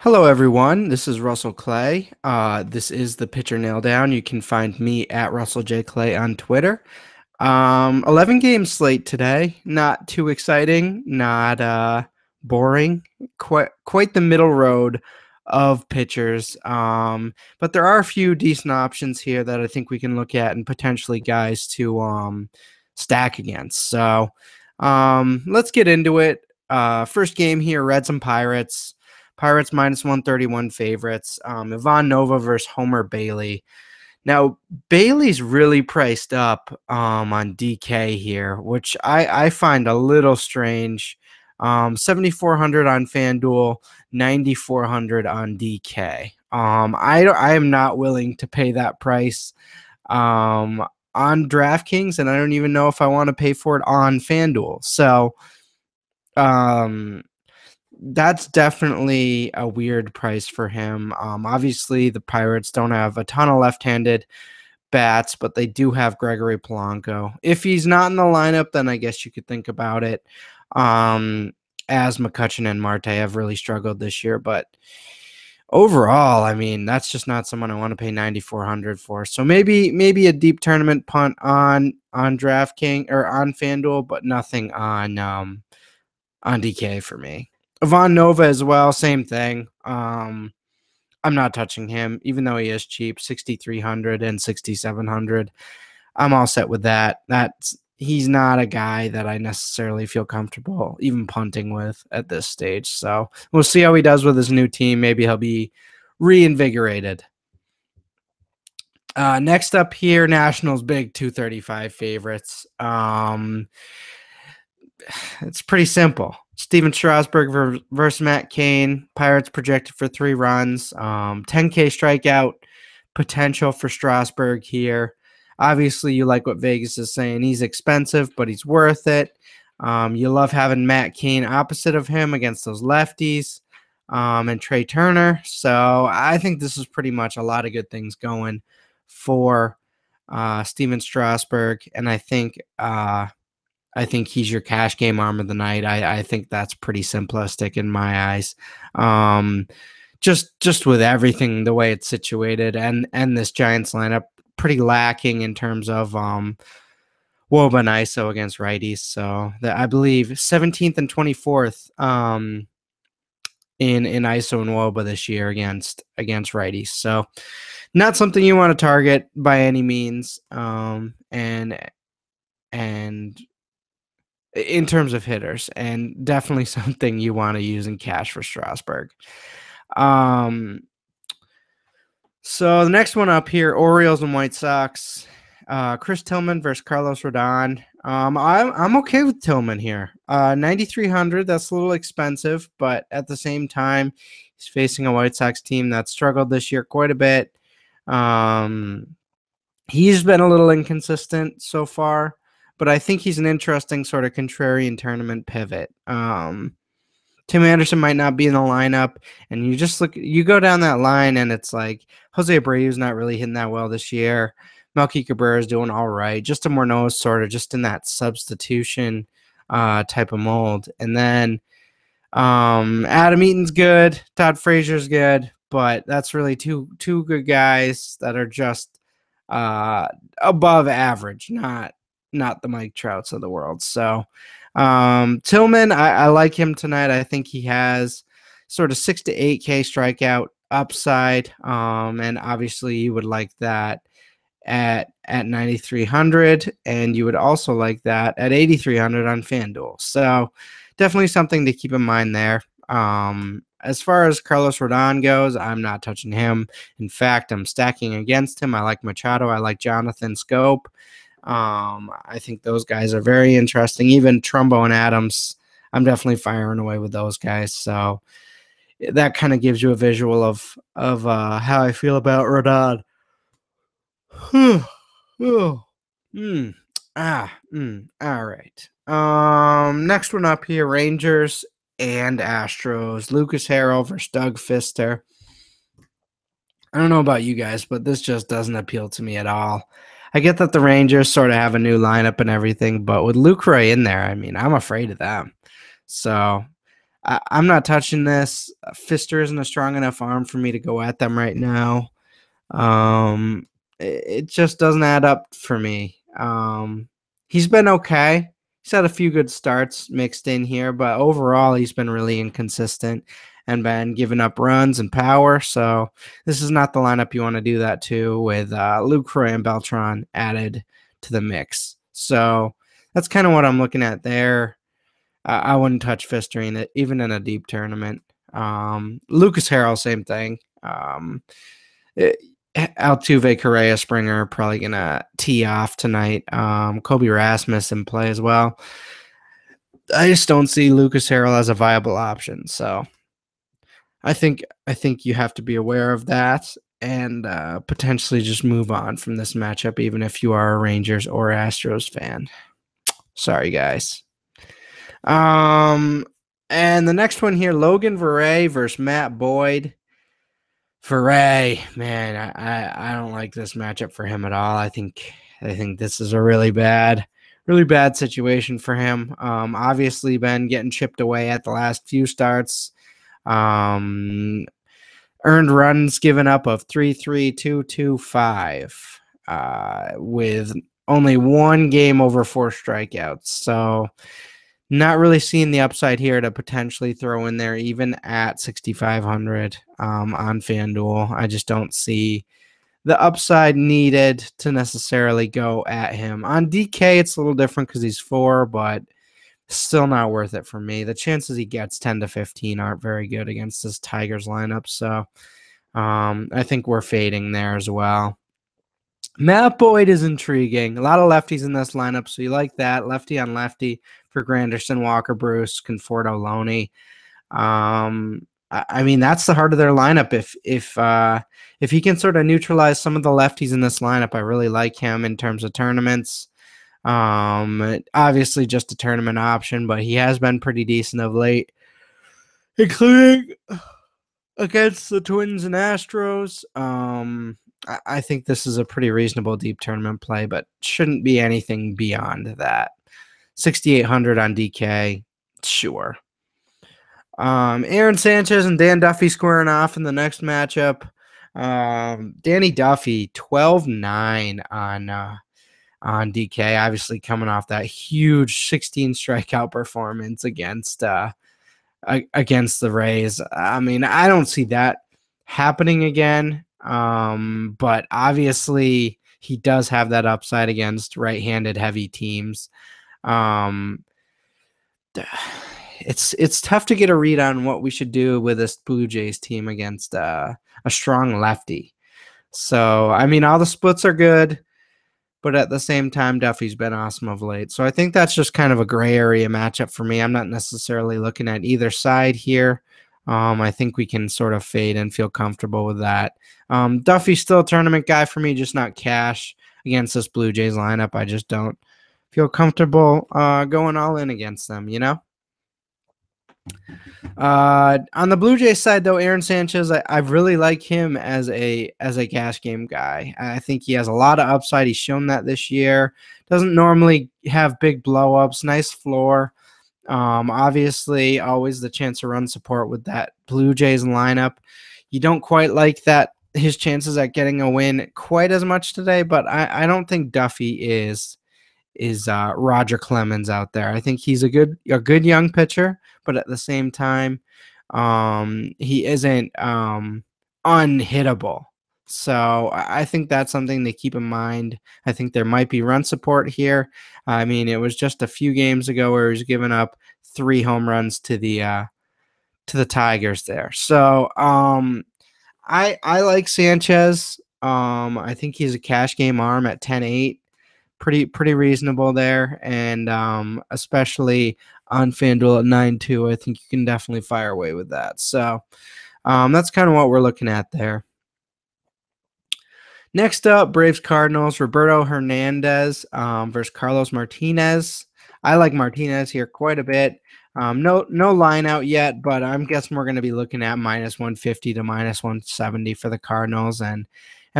Hello, everyone. This is Russell Clay. This is the Pitcher Nail Down. You can find me at Russell J. Clay on Twitter. 11 game slate today. Not too exciting, not boring. Quite the middle road of pitchers. But there are a few decent options here that I think we can look at and potentially guys to stack against. So let's get into it. First game here, Reds and Pirates. Pirates minus 131 favorites. Ivan Nova versus Homer Bailey. Now, Bailey's really priced up on DK here, which I find a little strange. 7,400 on FanDuel, 9,400 on DK. I am not willing to pay that price on DraftKings, and I don't even know if I want to pay for it on FanDuel. So, that's definitely a weird price for him. Obviously, the Pirates don't have a ton of left-handed bats, but they do have Gregory Polanco. If he's not in the lineup, then I guess you could think about it. As McCutchen and Marte have really struggled this year, but overall, I mean, that's just not someone I want to pay 9,400 for. So maybe a deep tournament punt on DraftKings or on FanDuel, but nothing on DK for me. Ivan Nova as well, same thing. I'm not touching him, even though he is cheap, 6,300 and 6,700. I'm all set with that. He's not a guy that I necessarily feel comfortable even punting with at this stage. So we'll see how he does with his new team. Maybe he'll be reinvigorated. Next up here, Nationals big 235 favorites. It's pretty simple. Steven Strasburg versus Matt Cain. Pirates projected for 3 runs. 10K strikeout potential for Strasburg here. Obviously, you like what Vegas is saying. He's expensive, but he's worth it. You love having Matt Cain opposite of him against those lefties and Trey Turner. So I think this is pretty much a lot of good things going for Steven Strasburg, and I think he's your cash game arm of the night. I think that's pretty simplistic in my eyes. Just with everything, the way it's situated and this Giants lineup, pretty lacking in terms of WOBA and ISO against righties. So I believe 17th and 24th in ISO and WOBA this year against righties. So not something you want to target by any means. And in terms of hitters, and definitely something you want to use in cash for Strasburg. So the next one up here, Orioles and White Sox. Chris Tillman versus Carlos Rodon. I'm okay with Tillman here. 9,300. That's a little expensive, but at the same time, he's facing a White Sox team that struggled this year quite a bit. He's been a little inconsistent so far, but I think he's an interesting sort of contrarian tournament pivot. Tim Anderson might not be in the lineup, and you go down that line, and it's like Jose Abreu's not really hitting that well this year. Melky Cabrera is doing all right. Just a Morneau sort of just in that substitution type of mold. And then Adam Eaton's good. Todd Frazier's good, but that's really two good guys that are just above average, not the Mike Trouts of the world. So Tillman, I like him tonight. I think he has sort of 6 to 8K strikeout upside. And obviously you would like that at 9,300, and you would also like that at 8,300 on FanDuel. So definitely something to keep in mind there. As far as Carlos Rodon goes, I'm not touching him. In fact, I'm stacking against him. I like Machado. I like Jonathan Scope. I think those guys are very interesting. Even Trumbo and Adams, I'm definitely firing away with those guys. So that kind of gives you a visual of how I feel about Rodon. All right. Next one up here, Rangers and Astros. Lucas Harrell versus Doug Fister. I don't know about you guys, but this just doesn't appeal to me at all. I get that the Rangers sort of have a new lineup and everything, but with Lucroy in there, I mean, I'm afraid of them. So I'm not touching this. Fister isn't a strong enough arm for me to go at them right now. It just doesn't add up for me. He's been okay. He's had a few good starts mixed in here, but overall he's been really inconsistent and been giving up runs and power. So this is not the lineup you want to do that to with Lucroy and Beltran added to the mix. So that's kind of what I'm looking at there. I wouldn't touch Fister in it, even in a deep tournament. Lucas Harrell, same thing. Altuve, Correa, Springer probably gonna tee off tonight. Kobe Rasmus in play as well. I just don't see Lucas Harrell as a viable option. So I think you have to be aware of that and potentially just move on from this matchup, even if you are a Rangers or Astros fan. Sorry, guys. And the next one here, Logan Verrey versus Matt Boyd. Verrey, man, I don't like this matchup for him at all. I think this is a really bad situation for him. Obviously been getting chipped away at the last few starts. Earned runs given up of 3.3225 with only one game over 4 strikeouts. So not really seeing the upside here to potentially throw in there even at 6,500 on FanDuel. I just don't see the upside needed to necessarily go at him. On DK, it's a little different because he's 4, but still not worth it for me. The chances he gets 10 to 15 aren't very good against this Tigers lineup. So I think we're fading there as well. Matt Boyd is intriguing. A lot of lefties in this lineup, so you like that. Lefty on lefty for Granderson, Walker, Bruce, Conforto, Loney. I mean, that's the heart of their lineup. If he can sort of neutralize some of the lefties in this lineup, I really like him in terms of tournaments. Obviously just a tournament option, but he has been pretty decent of late, including against the Twins and Astros. I think this is a pretty reasonable deep tournament play, but shouldn't be anything beyond that. 6,800 on DK, sure. Aaron Sanchez and Dan Duffy squaring off in the next matchup. Danny Duffy, 12-9 on DK, obviously coming off that huge 16 strikeout performance against the Rays. I mean, I don't see that happening again. But obviously he does have that upside against right-handed heavy teams. It's tough to get a read on what we should do with this Blue Jays team against a strong lefty. So, I mean, all the splits are good, but at the same time, Duffy's been awesome of late. So I think that's just kind of a gray area matchup for me. I'm not necessarily looking at either side here. I think we can sort of fade and feel comfortable with that. Duffy's still a tournament guy for me, just not cash against this Blue Jays lineup. I just don't feel comfortable going all in against them, you know? On the Blue Jays side, though, Aaron Sanchez, I really like him as a cash game guy. I think he has a lot of upside. He's shown that this year. Doesn't normally have big blow-ups. Nice floor. Obviously, always the chance to run support with that Blue Jays lineup. You don't quite like that his chances at getting a win quite as much today, but I don't think Duffy is Roger Clemens out there. I think he's a good young pitcher, but at the same time, he isn't unhittable. So I think that's something to keep in mind. I think there might be run support here. I mean, it was just a few games ago where he was giving up 3 home runs to the Tigers there. So I like Sanchez. I think he's a cash game arm at 10-8. Pretty reasonable there, and especially on FanDuel at 9-2, I think you can definitely fire away with that. So that's kind of what we're looking at there. Next up, Braves Cardinals, Roberto Hernandez versus Carlos Martinez. I like Martinez here quite a bit. No line out yet, but I'm guessing we're going to be looking at -150 to -170 for the Cardinals, and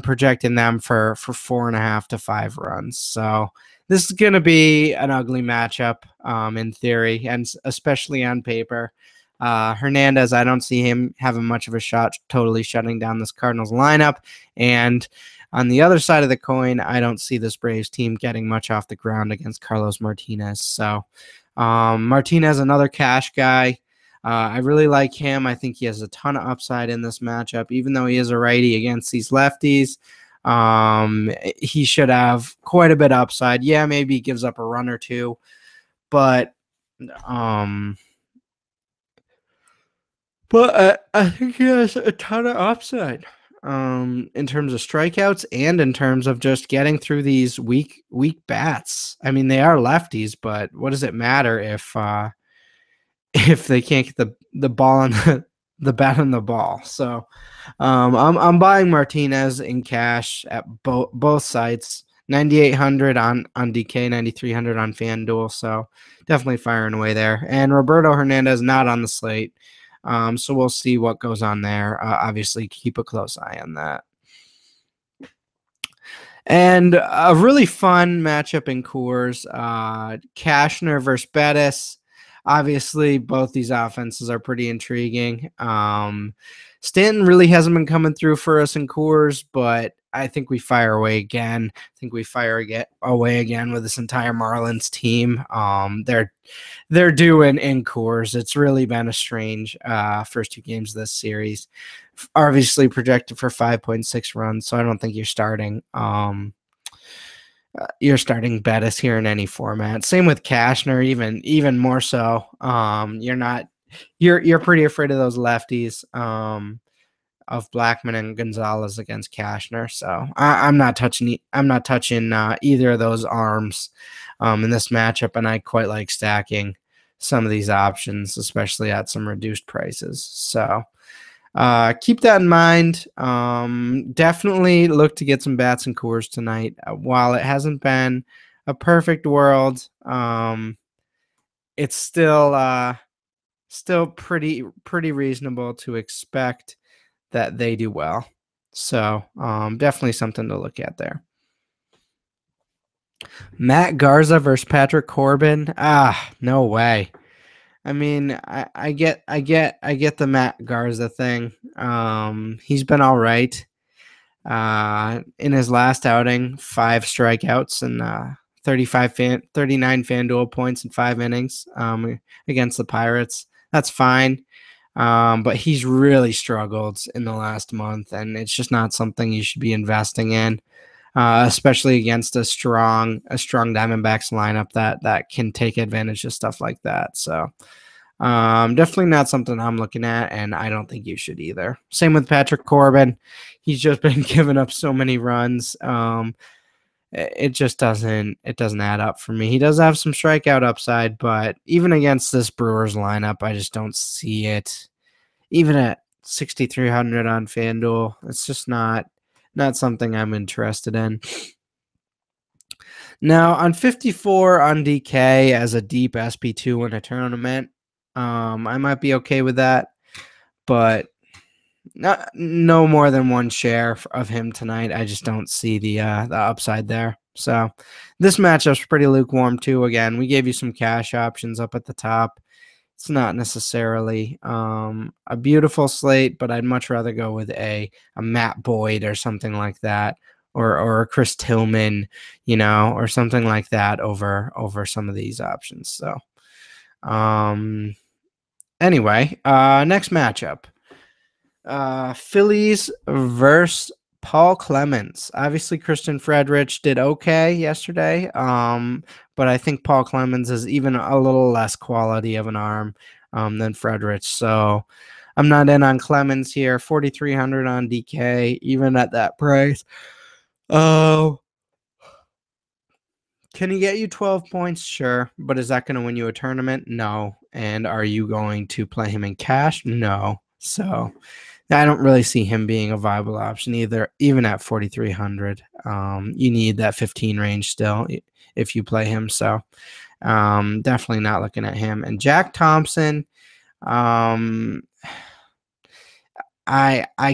projecting them for 4.5 to 5 runs. So this is going to be an ugly matchup in theory, and especially on paper. Hernandez, I don't see him having much of a shot totally shutting down this Cardinals lineup. And on the other side of the coin, I don't see this Braves team getting much off the ground against Carlos Martinez. So Martinez, another cash guy. I really like him. I think he has a ton of upside in this matchup, even though he is a righty against these lefties. He should have quite a bit of upside. Yeah, maybe he gives up a run or two, but I think he has a ton of upside in terms of strikeouts and in terms of just getting through these weak bats. I mean, they are lefties, but what does it matter if they can't get the ball on the bat on the ball? So I'm buying Martinez in cash at both sites. 9,800 on DK, 9,300 on FanDuel. So definitely firing away there. And Roberto Hernandez not on the slate. So we'll see what goes on there. Obviously, keep a close eye on that. And a really fun matchup in Coors, Cashner versus Bettis. Obviously, both these offenses are pretty intriguing. Stanton really hasn't been coming through for us in Coors, but I think we fire away again. I think we fire away again with this entire Marlins team. They're doing in Coors. It's really been a strange first two games of this series. Obviously projected for 5.6 runs, so I don't think you're starting. You're starting Bettis here in any format. Same with Cashner, even more so. You're pretty afraid of those lefties of Blackman and Gonzalez against Cashner. So I'm not touching either of those arms in this matchup, and I quite like stacking some of these options, especially at some reduced prices. So keep that in mind. Definitely look to get some bats and Coors tonight. While it hasn't been a perfect world, it's still pretty reasonable to expect that they do well. So definitely something to look at there. Matt Garza versus Patrick Corbin. No way. I mean, I get the Matt Garza thing. He's been all right. In his last outing, 5 strikeouts and 39 FanDuel points in 5 innings against the Pirates. That's fine. But he's really struggled in the last month, and it's just not something you should be investing in, especially against a strong Diamondbacks lineup that can take advantage of stuff like that. So definitely not something I'm looking at, and I don't think you should either. Same with Patrick Corbin. He's just been giving up so many runs. It just doesn't add up for me. He does have some strikeout upside, but even against this Brewers lineup, I just don't see it. Even at 6,300 on FanDuel, it's just not something I'm interested in. Now on 54 on DK as a deep SP2 in a tournament, I might be okay with that, but no more than one share of him tonight. I just don't see the upside there. So this matchup's pretty lukewarm too. Again, we gave you some cash options up at the top. It's not necessarily a beautiful slate, but I'd much rather go with a Matt Boyd or something like that, or a Chris Tillman, or something like that over some of these options. So anyway, next matchup. Phillies versus Paul Clemens. Obviously, Kristen Friedrich did okay yesterday, but I think Paul Clemens is even a little less quality of an arm than Friedrich. So I'm not in on Clemens here. 4,300 on DK, even at that price. Can he get you 12 points? Sure. But is that going to win you a tournament? No. And are you going to play him in cash? No. So I don't really see him being a viable option either, even at 4,300. You need that 15 range still if you play him. So definitely not looking at him. And Jack Thompson, I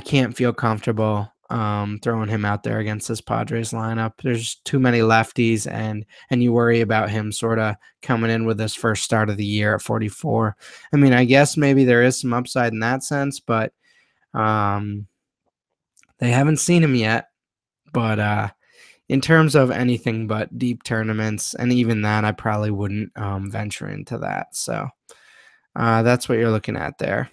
can't feel comfortable throwing him out there against this Padres lineup. There's too many lefties, and you worry about him sort of coming in with his first start of the year at 44. I mean, I guess maybe there is some upside in that sense, but they haven't seen him yet. But in terms of anything but deep tournaments, and even that, I probably wouldn't venture into that. So that's what you're looking at there.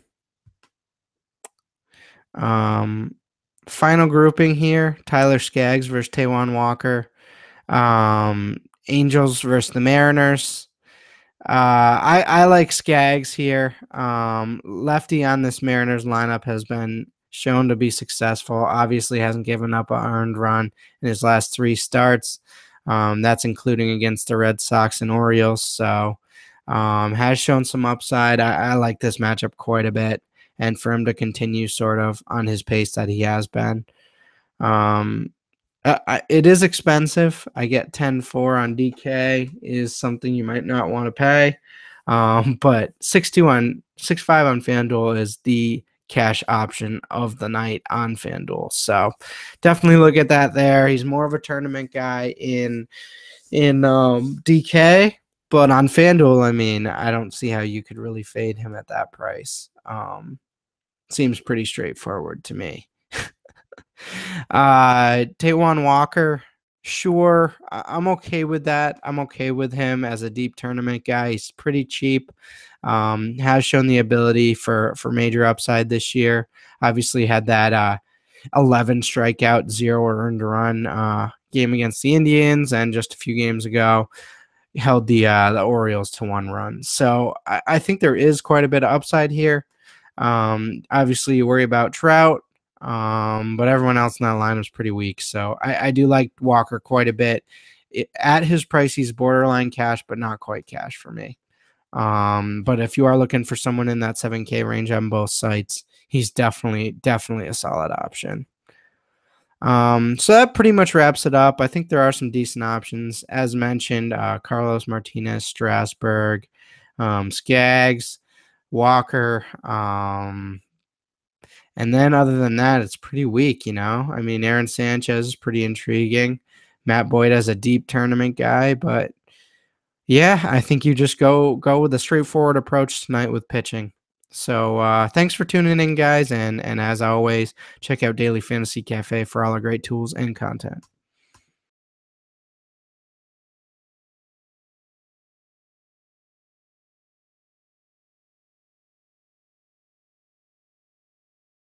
Final grouping here: Tyler Skaggs versus Taijuan Walker. Angels versus the Mariners. I like Skaggs here. Lefty on this Mariners lineup has been shown to be successful. Obviously hasn't given up an earned run in his last 3 starts. That's including against the Red Sox and Orioles. So has shown some upside. I like this matchup quite a bit, and for him to continue sort of on his pace that he has been. It is expensive. I get 10-4 on DK is something you might not want to pay. But 6-2 on 6-5 on FanDuel is the cash option of the night on FanDuel. So definitely look at that there. He's more of a tournament guy in DK, but on FanDuel, I mean, I don't see how you could really fade him at that price. Seems pretty straightforward to me. Taijuan Walker, sure, I'm okay with that. I'm okay with him as a deep tournament guy. He's pretty cheap. Has shown the ability for major upside this year. Obviously had that 11 strikeout, 0 earned run game against the Indians, and just a few games ago held the Orioles to 1 run. So I think there is quite a bit of upside here. Obviously you worry about Trout, but everyone else in that line is pretty weak. So I do like Walker quite a bit. At his price, he's borderline cash, but not quite cash for me. But if you are looking for someone in that 7K range on both sites, he's definitely a solid option. So that pretty much wraps it up. I think there are some decent options. As mentioned, Carlos Martinez, Strasburg, Skaggs, Walker, and then other than that, it's pretty weak, you know? I mean, Aaron Sanchez is pretty intriguing. Matt Boyd as a deep tournament guy, but yeah, I think you just go with a straightforward approach tonight with pitching. So thanks for tuning in, guys, and as always, check out Daily Fantasy Cafe for all our great tools and content.